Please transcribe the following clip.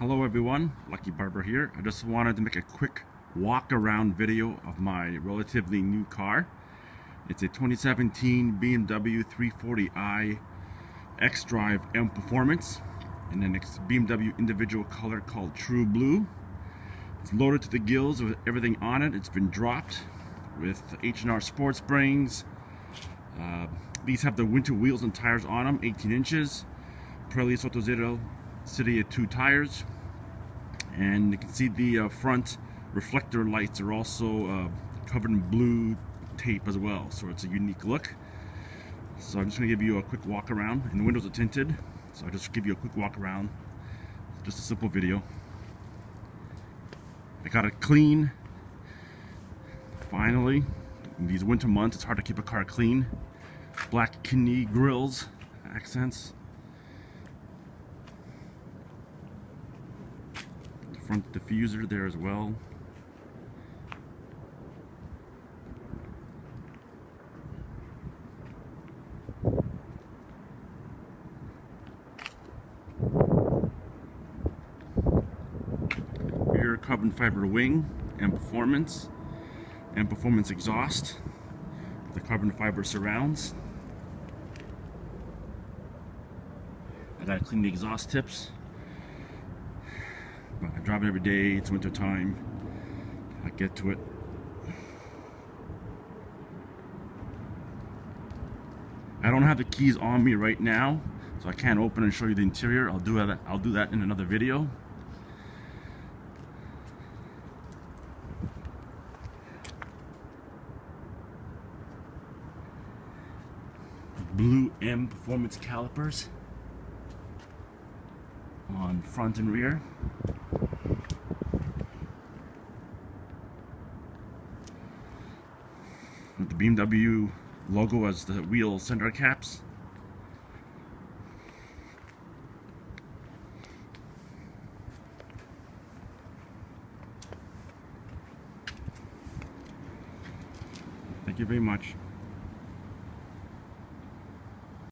Hello everyone, Lucky Barber here. I just wanted to make a quick walk around video of my relatively new car. It's a 2017 BMW 340i xDrive M Performance in an BMW Individual color called True Blue. It's loaded to the gills with everything on it. It's been dropped with H&R Sport Springs. These have the winter wheels and tires on them, 18 inches. Pirelli Sotto Zero Serie 2 tires, and you can see the front reflector lights are also covered in blue tape as well, so it's a unique look. So I'm just going to give you a quick walk around, and the windows are tinted, so I'll just give you a quick walk around. Just a simple video. I got it clean finally. In these winter months it's hard to keep a car clean. Black kidney grills, accents. Front diffuser there as well. Rear carbon fiber wing and performance exhaust. The carbon fiber surrounds. I gotta clean the exhaust tips. But I drive it every day. It's winter time. I get to it. I don't have the keys on me right now, so I can't open and show you the interior. I'll do that in another video. Blue M Performance calipers on front and rear. With the BMW logo as the wheel center caps. Thank you very much.